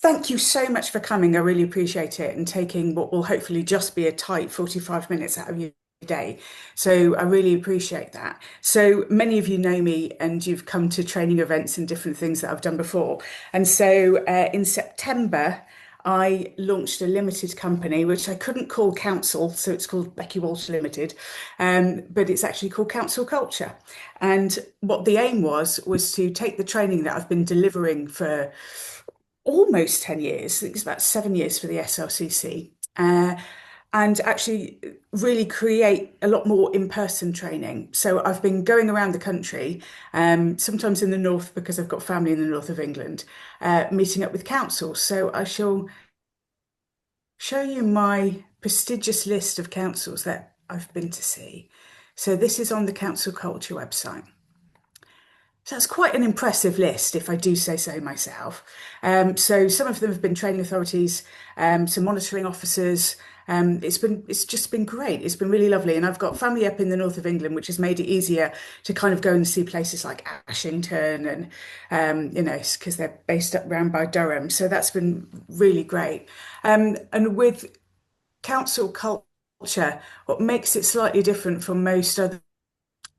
Thank you so much for coming. I really appreciate it and taking what will hopefully just be a tight 45 minutes out of your day. So I really appreciate that. So many of you know me and you've come to training events and different things that I've done before. And so in September, I launched a limited company, which I couldn't call Council, so it's called Becky Walsh Limited, but it's actually called Council Culture. And what the aim was to take the training that I've been delivering for almost 10 years, I think it's about 7 years for the SLCC, and actually really create a lot more in-person training. So I've been going around the country, sometimes in the north because I've got family in the north of England, meeting up with councils. So I shall show you my prestigious list of councils that I've been to see. So this is on the Council Culture website. So that's quite an impressive list, if I do say so myself. So some of them have been training authorities, some monitoring officers. It's just been great. It's been really lovely, and I've got family up in the north of England, which has made it easier to kind of go and see places like Ashington, and because they're based up round by Durham. So that's been really great. And with council culture, what makes it slightly different from most other.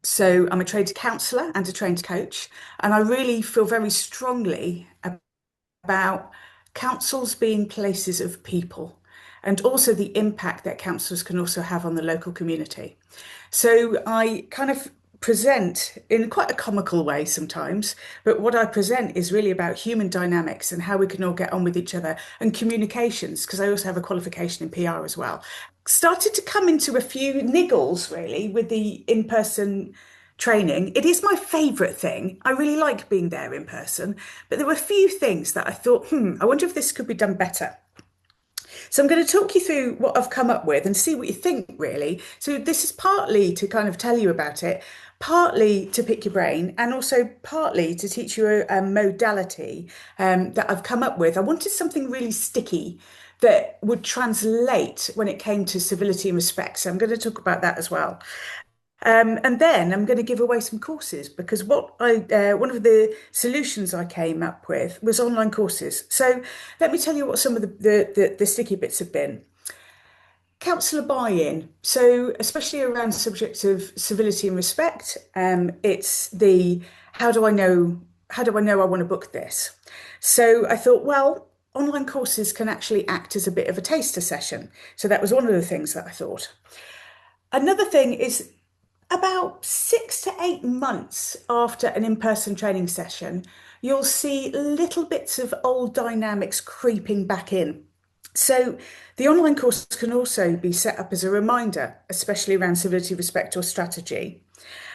So I'm a trained counsellor and a trained coach, and I really feel very strongly about councils being places of people and also the impact that councils can also have on the local community. So I kind of present in quite a comical way sometimes, but what I present is really about human dynamics and how we can all get on with each other and communications, because I also have a qualification in PR as well. Started to come into a few niggles really with the in-person training. It is my favourite thing. I really like being there in person, but there were a few things that I thought, I wonder if this could be done better. So I'm going to talk you through what I've come up with and see what you think, really. So this is partly to kind of tell you about it, partly to pick your brain, and also partly to teach you a modality that I've come up with. I wanted something really sticky that would translate when it came to civility and respect. So I'm going to talk about that as well. And then I'm going to give away some courses because one of the solutions I came up with was online courses. So let me tell you what some of the sticky bits have been. Councillor buy-in. So especially around subjects of civility and respect, it's the how do I know I want to book this? So I thought, well, online courses can actually act as a bit of a taster session. So that was one of the things that I thought. Another thing is about 6 to 8 months after an in-person training session, you'll see little bits of old dynamics creeping back in. So the online course can also be set up as a reminder, especially around civility, respect, or strategy.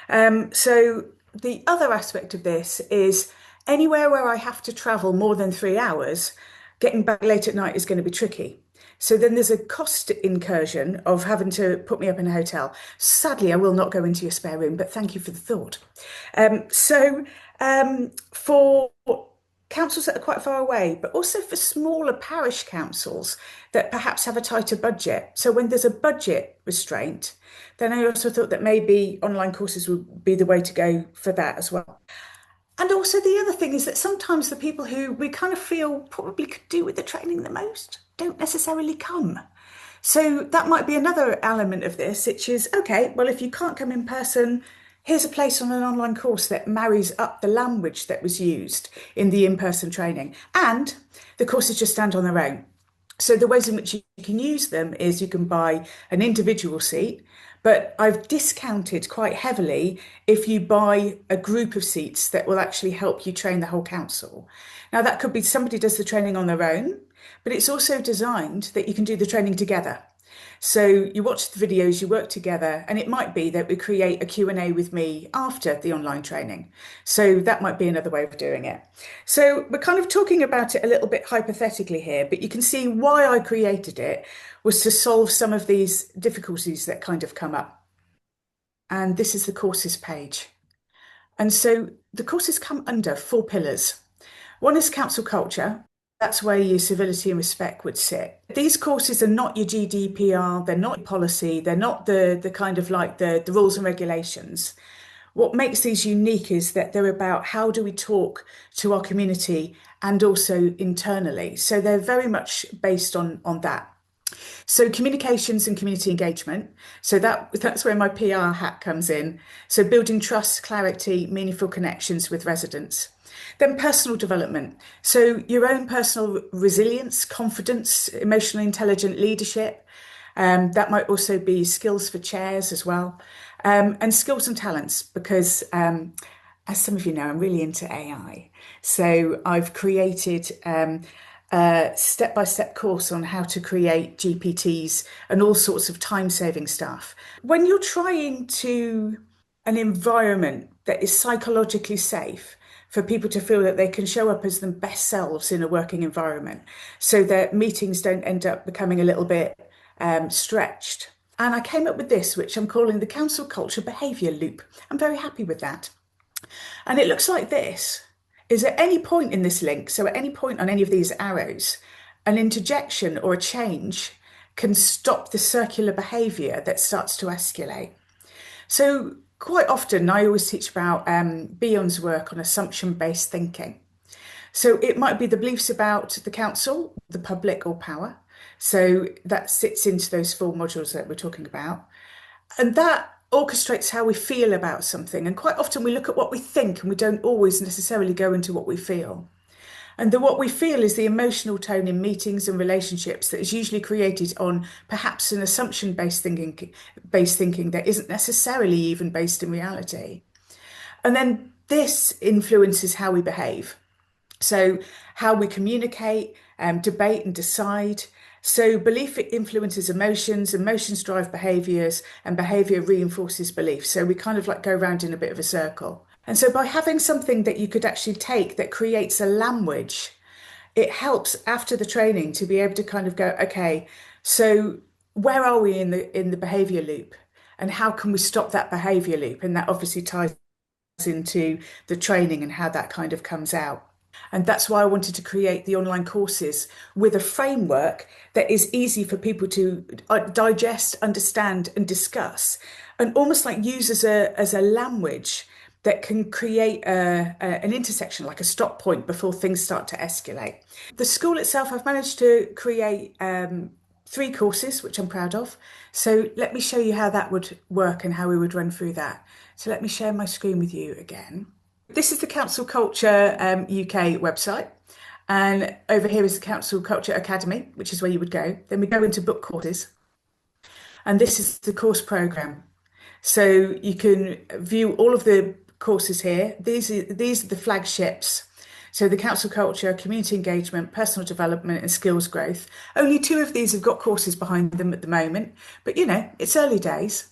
So the other aspect of this is anywhere where I have to travel more than 3 hours, getting back late at night is going to be tricky. So then there's a cost incursion of having to put me up in a hotel. Sadly, I will not go into your spare room, but thank you for the thought. For councils that are quite far away, but also for smaller parish councils that perhaps have a tighter budget. So when there's a budget restraint, then I also thought that maybe online courses would be the way to go for that as well. And also the other thing is that sometimes the people who we kind of feel probably could do with the training the most don't necessarily come. So that might be another element of this, which is, okay, well, if you can't come in person, here's a place on an online course that marries up the language that was used in the in-person training. And the courses just stand on their own. So the ways in which you can use them is you can buy an individual seat, but I've discounted quite heavily if you buy a group of seats that will actually help you train the whole council. Now, that could be somebody does the training on their own, but it's also designed that you can do the training together. So you watch the videos, you work together, and it might be that we create a Q&A with me after the online training. So that might be another way of doing it. So we're kind of talking about it a little bit hypothetically here, but you can see why I created it was to solve some of these difficulties that kind of come up. And this is the courses page. And so the courses come under 4 pillars. One is council culture. That's where your civility and respect would sit. These courses are not your GDPR, they're not your policy, they're not the kind of like the rules and regulations. What makes these unique is that they're about how do we talk to our community and also internally. So they're very much based on that. So communications and community engagement. So that's where my PR hat comes in. So building trust, clarity, meaningful connections with residents. Then personal development. So your own personal resilience, confidence, emotionally intelligent leadership. That might also be skills for chairs as well. And skills and talents, because as some of you know, I'm really into AI. So I've created a step-by-step course on how to create GPTs and all sorts of time-saving stuff. When you're trying to an environment that is psychologically safe for people to feel that they can show up as their best selves in a working environment, so that meetings don't end up becoming a little bit stretched. And I came up with this, which I'm calling the Council Culture Behaviour Loop. I'm very happy with that. And it looks like this. Is at any point in this link, so at any point on any of these arrows, an interjection or a change can stop the circular behaviour that starts to escalate. So quite often, I always teach about Bion's work on assumption-based thinking. So it might be the beliefs about the council, the public, or power. So that sits into those four modules that we're talking about. And that orchestrates how we feel about something. And quite often we look at what we think and we don't always necessarily go into what we feel. And what we feel is the emotional tone in meetings and relationships that is usually created on perhaps an assumption-based thinking that isn't necessarily even based in reality. And then this influences how we behave. So how we communicate, debate and decide. So belief influences emotions, emotions drive behaviours, and behaviour reinforces belief. So we kind of like go around in a bit of a circle. And so by having something that you could actually take that creates a language, it helps after the training to be able to kind of go, okay, so where are we in the behaviour loop? And how can we stop that behaviour loop? And that obviously ties into the training and how that kind of comes out. And that's why I wanted to create the online courses with a framework that is easy for people to digest, understand, and discuss, and almost like use as a language that can create an intersection, like a stop point before things start to escalate. The school itself, I've managed to create 3 courses, which I'm proud of. So let me show you how that would work and how we would run through that. So let me share my screen with you again. This is the Council Culture UK website. And over here is the Council Culture Academy, which is where you would go. Then we go into book courses. And this is the course programme. So you can view all of the courses here. These are the flagships. So the council culture, community engagement, personal development and skills growth. Only 2 of these have got courses behind them at the moment, but you know, it's early days.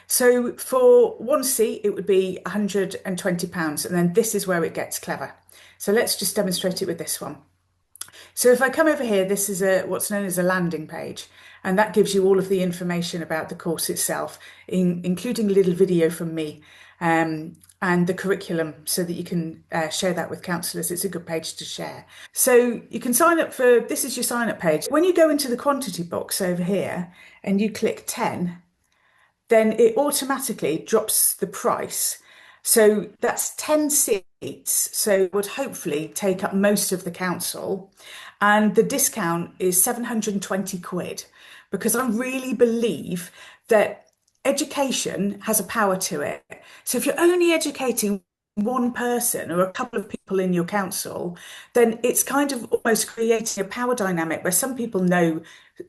So for 1 seat, it would be £120. And then this is where it gets clever. So let's just demonstrate it with this one. So if I come over here, this is what's known as a landing page, and that gives you all of the information about the course itself, including a little video from me and the curriculum so that you can share that with councillors. It's a good page to share. So you can sign up for, this is your sign up page. When you go into the quantity box over here and you click 10, then it automatically drops the price. So that's 10 seats, so it would hopefully take up most of the council. And the discount is 720 quid, because I really believe that education has a power to it. So if you're only educating one person or a couple of people in your council, then it's kind of almost creating a power dynamic where some people know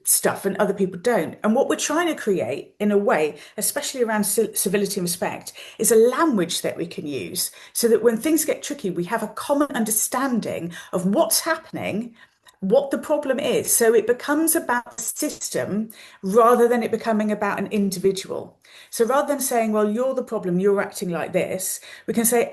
stuff and other people don't. And what we're trying to create in a way, especially around civility and respect, is a language that we can use so that when things get tricky, we have a common understanding of what's happening, what the problem is. So it becomes about the system rather than it becoming about an individual. So rather than saying, well, you're the problem, you're acting like this, we can say,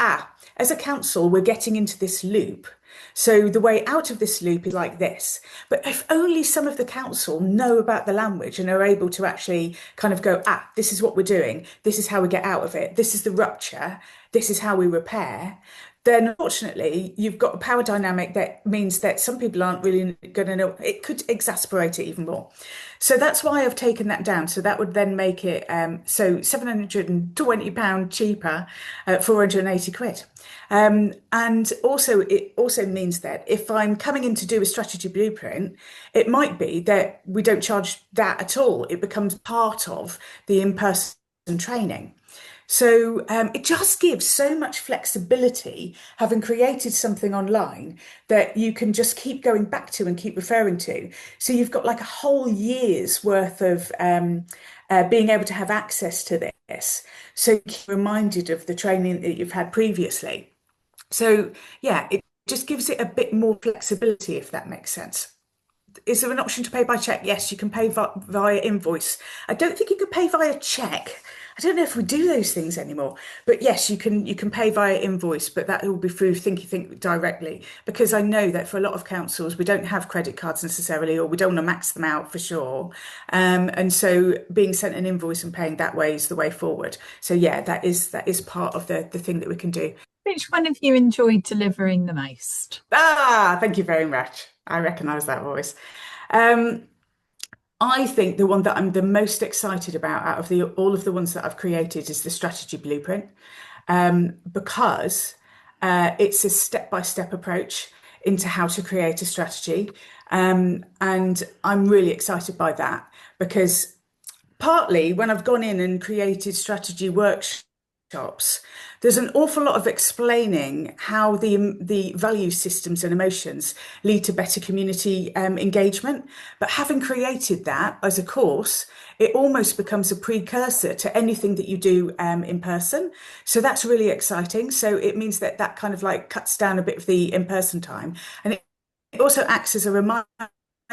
as a council, we're getting into this loop. So the way out of this loop is like this. But if only some of the council know about the language and are able to actually kind of go, this is what we're doing. This is how we get out of it. This is the rupture. This is how we repair. then unfortunately you've got a power dynamic that means that some people aren't really going to know. It could exasperate it even more. So that's why I've taken that down. So that would then make it so £720 cheaper at 480 quid. And also, it also means that if I'm coming in to do a strategy blueprint, it might be that we don't charge that at all. It becomes part of the in-person training. So it just gives so much flexibility, having created something online that you can just keep going back to and keep referring to. So you've got like a whole year's worth of being able to have access to this. So you keep reminded of the training that you've had previously. So yeah, it just gives it a bit more flexibility, if that makes sense. Is there an option to pay by check? Yes, you can pay via invoice. I don't think you can pay via check. I don't know if we do those things anymore. But yes, you can pay via invoice, but that will be through Thinky Think directly. Because I know that for a lot of councils, we don't have credit cards necessarily, or we don't want to max them out for sure. And so being sent an invoice and paying that way is the way forward. So yeah, that is part of the thing that we can do. Which one have you enjoyed delivering the most? Ah, thank you very much. I recognise that voice. Um, I think the one that I'm the most excited about out of the all of the ones that I've created is the strategy blueprint, because it's a step-by-step approach into how to create a strategy. And I'm really excited by that because partly when I've gone in and created strategy workshops, there's an awful lot of explaining how the value systems and emotions lead to better community engagement. But having created that as a course, it almost becomes a precursor to anything that you do in person. So that's really exciting. So it means that that kind of like cuts down a bit of the in-person time, and it also acts as a reminder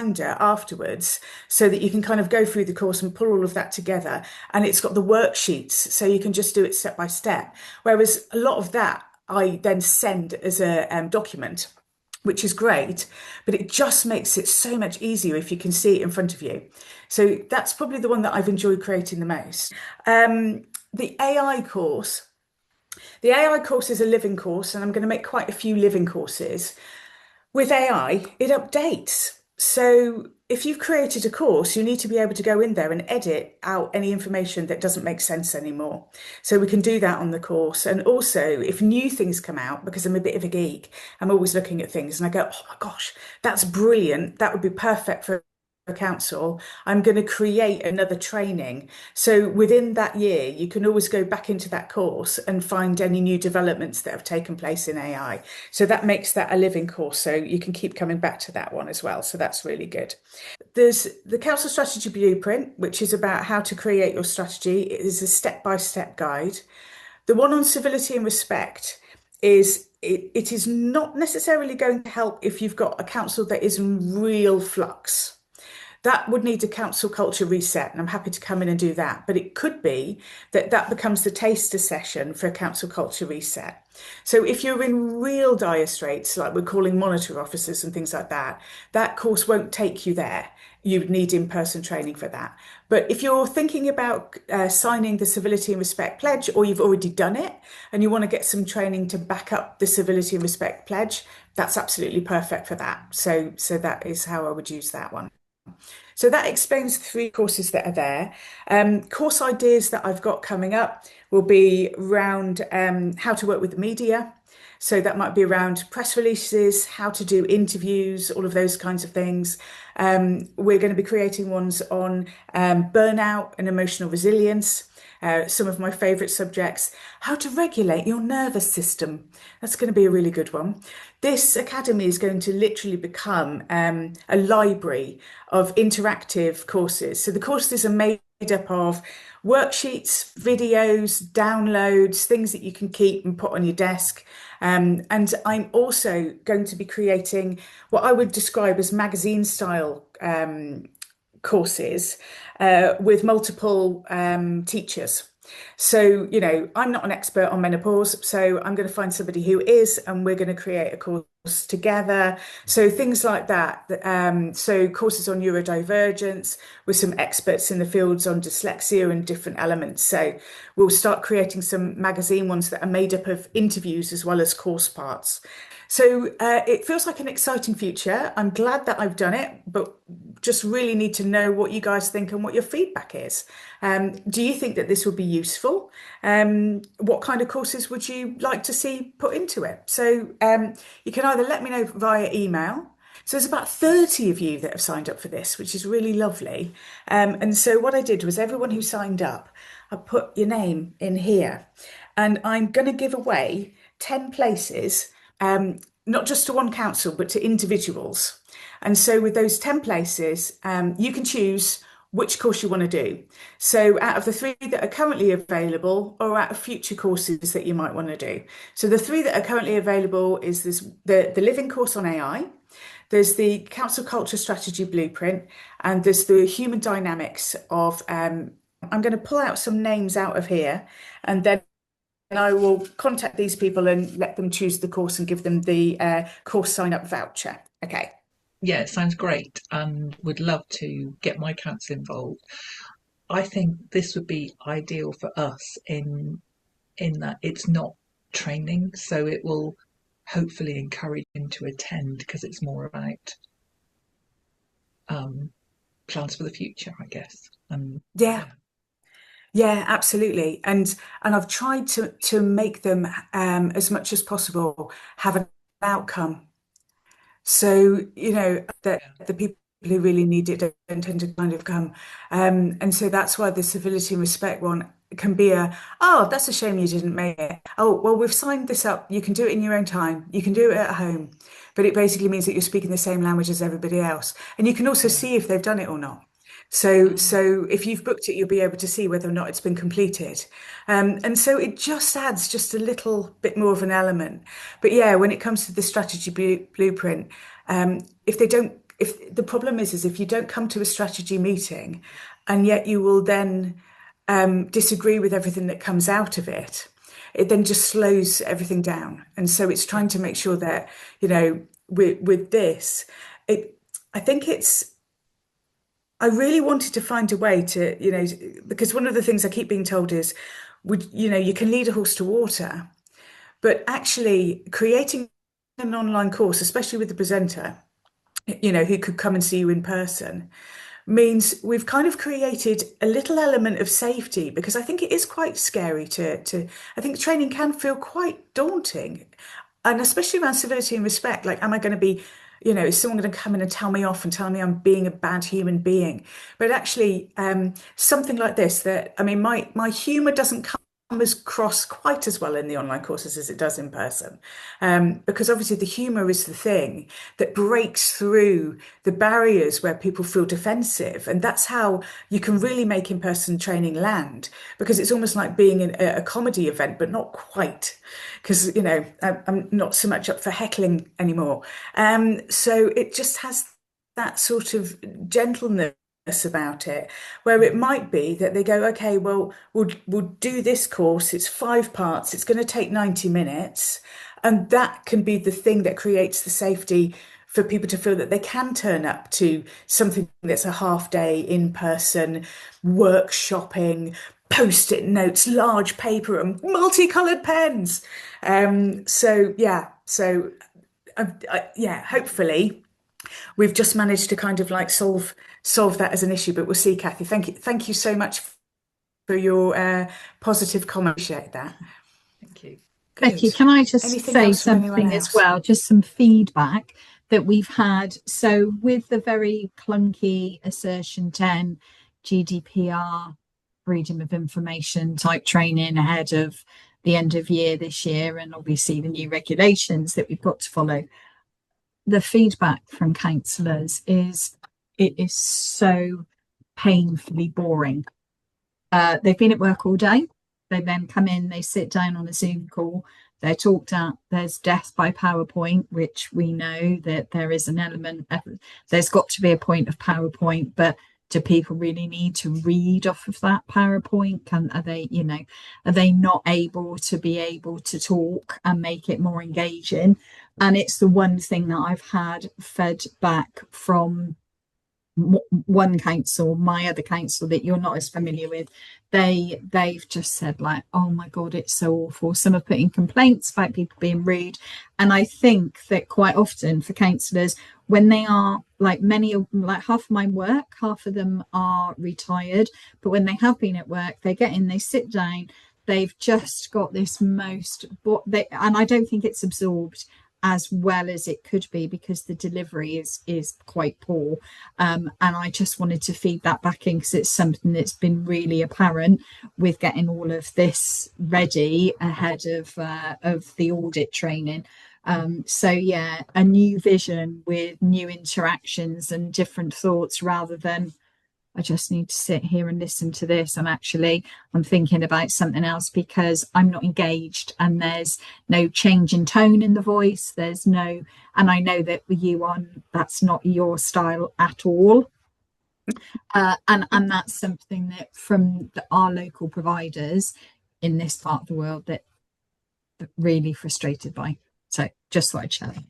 afterwards so that you can kind of go through the course and pull all of that together, and it's got the worksheets so you can just do it step by step, whereas a lot of that I then send as a document, which is great, but it just makes it so much easier if you can see it in front of you. So that's probably the one that I've enjoyed creating the most. The AI course, the AI course is a living course, and I'm going to make quite a few living courses. With AI, it updates. So if you've created a course, you need to be able to go in there and edit out any information that doesn't make sense anymore. So we can do that on the course. And also, if new things come out, because I'm a bit of a geek, I'm always looking at things and I go, oh my gosh, that's brilliant. That would be perfect for a council. I'm going to create another training. So within that year, you can always go back into that course and find any new developments that have taken place in AI. So that makes that a living course. So you can keep coming back to that one as well. So that's really good. There's the Council Strategy Blueprint, which is about how to create your strategy. It is a step-by-step guide. The one on civility and respect it is not necessarily going to help if you've got a council that is in real flux. That would need a council culture reset, and I'm happy to come in and do that. But it could be that that becomes the taster session for a council culture reset. So if you're in real dire straits, like we're calling monitor officers and things like that, that course won't take you there. You would need in-person training for that. But if you're thinking about signing the Civility and Respect Pledge, or you've already done it and you want to get some training to back up the Civility and Respect Pledge, that's absolutely perfect for that. So that is how I would use that one. So that explains the three courses that are there. Course ideas that I've got coming up will be around how to work with the media. So that might be around press releases, how to do interviews, all of those kinds of things. We're going to be creating ones on burnout and emotional resilience. Some of my favourite subjects, how to regulate your nervous system. That's going to be a really good one. This academy is going to literally become a library of interactive courses. So the courses are made up of worksheets, videos, downloads, things that you can keep and put on your desk. And I'm also going to be creating what I would describe as magazine style courses with multiple teachers. So, I'm not an expert on menopause, so I'm going to find somebody who is, and we're going to create a course together. So things like that. So courses on neurodivergence with some experts in the fields on dyslexia and different elements. So we'll start creating some magazine ones that are made up of interviews as well as course parts. So it feels like an exciting future. I'm glad that I've done it, but just really need to know what you guys think and what your feedback is. Do you think that this would be useful? What kind of courses would you like to see put into it? So you can either let me know via email. So there's about 30 of you that have signed up for this, which is really lovely. And so what I did was everyone who signed up, I put your name in here, and I'm going to give away 10 places, not just to one council, but to individuals. And so with those 10 places, you can choose which course you want to do. So out of the 3 that are currently available, or out of future courses that you might want to do. So the 3 that are currently available is the Living course on AI, there's the Council Culture Strategy Blueprint, and there's the Human Dynamics of, I'm going to pull out some names out of here, and then I will contact these people and let them choose the course and give them the course sign-up voucher. Okay. Yeah, it sounds great, and would love to get my council involved. I think this would be ideal for us in that it's not training, so it will hopefully encourage him to attend, because it's more about plans for the future, I guess. Yeah, absolutely. And I've tried to make them as much as possible have an outcome. So, that the people who really need it don't tend to kind of come. And so that's why the civility and respect one can be oh, that's a shame you didn't make it. Oh, well, we've signed this up. You can do it in your own time. You can do it at home. But it basically means that you're speaking the same language as everybody else. And you can also see if they've done it or not. So if you've booked it, you'll be able to see whether or not it's been completed. And so it just adds just a little bit more of an element. But yeah, when it comes to the strategy blueprint, if the problem is if you don't come to a strategy meeting and yet you will then disagree with everything that comes out of it, it then just slows everything down. And so it's trying to make sure that, with this, I think I really wanted to find a way to, because one of the things I keep being told is, you can lead a horse to water, but actually creating an online course, especially with the presenter, who could come and see you in person, means we've kind of created a little element of safety, because I think it is quite scary I think training can feel quite daunting, and especially around civility and respect. Like, am I going to be, is someone going to come in and tell me off and tell me I'm being a bad human being? But actually, something like this, my humor doesn't come across quite as well in the online courses as it does in person, because obviously the humor is the thing that breaks through the barriers where people feel defensive, and that's how you can really make in-person training land, because it's almost like being in a comedy event, but not quite, because I'm not so much up for heckling anymore, so it just has that sort of gentleness about it, where it might be that they go, okay, well, we'll do this course, it's 5 parts, it's going to take 90 minutes, and that can be the thing that creates the safety for people to feel that they can turn up to something that's a half day in person, workshopping, post-it notes, large paper, and multicolored pens. Hopefully we've just managed to kind of like solve that as an issue, but we'll see. Kathy, thank you so much for your positive comment. Appreciate that. Thank you. Becky, can I just say something as well? Just some feedback that we've had. So with the very clunky Assertion 10 GDPR freedom of information type training ahead of the end of year this year, and obviously the new regulations that we've got to follow, the feedback from councillors is it is so painfully boring. They've been at work all day. They then come in, they sit down on a Zoom call, they're talked at, there's death by PowerPoint, which we know that there is an element, there's got to be a point of PowerPoint, but do people really need to read off of that PowerPoint? Are they, are they not able to talk and make it more engaging? And it's the one thing that I've had fed back from one council, my other council that you're not as familiar with. They've just said, like, oh my God, it's so awful. Some are putting complaints about people being rude. And I think that quite often for councillors, when they are like half of my work, half of them are retired, but when they have been at work, they get in, they sit down, they've just got this and I don't think it's absorbed as well as it could be, because the delivery is quite poor, and I just wanted to feed that back in, because it's something that's been really apparent with getting all of this ready ahead of the audit training. So yeah, a new vision with new interactions and different thoughts, rather than I just need to sit here and listen to this, and actually I'm thinking about something else because I'm not engaged, and there's no change in tone in the voice. There's no, and I know that with you on, that's not your style at all. And that's something that from our local providers in this part of the world that really frustrated by. So just thought I'd share that.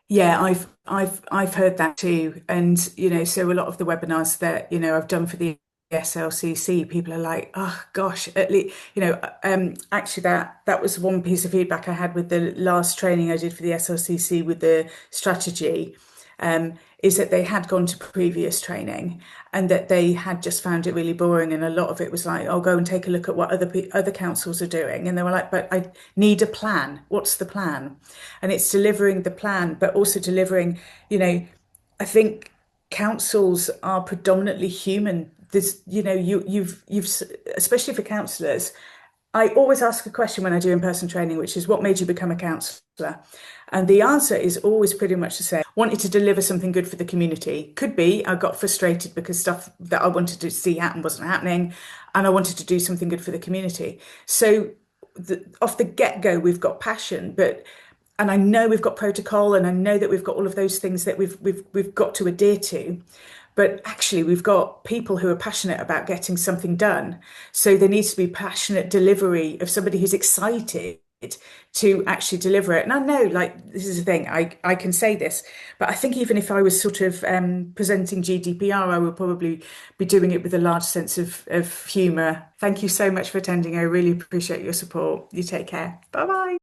Yeah, I've heard that too, and so a lot of the webinars that I've done for the SLCC, people are like, oh gosh, at least actually that was one piece of feedback I had with the last training I did for the SLCC with the strategy. Is that they had gone to previous training and that they had just found it really boring, and a lot of it was like, I'll go and take a look at what other councils are doing, and they were like, but I need a plan. What's the plan? And it's delivering the plan, but also delivering, I think councils are predominantly human. There's, you've especially for councillors, I always ask a question when I do in-person training, which is, what made you become a counsellor? And the answer is always pretty much the same. Wanted to deliver something good for the community. Could be I got frustrated because stuff that I wanted to see happen wasn't happening, and I wanted to do something good for the community. So off the get-go, we've got passion, and I know we've got protocol, and I know that we've got all of those things that we've got to adhere to. But actually, we've got people who are passionate about getting something done. So there needs to be passionate delivery of somebody who's excited to actually deliver it. And I know, like, this is the thing, I can say this, but I think even if I was sort of presenting GDPR, I would probably be doing it with a large sense of humour. Thank you so much for attending. I really appreciate your support. You take care. Bye-bye.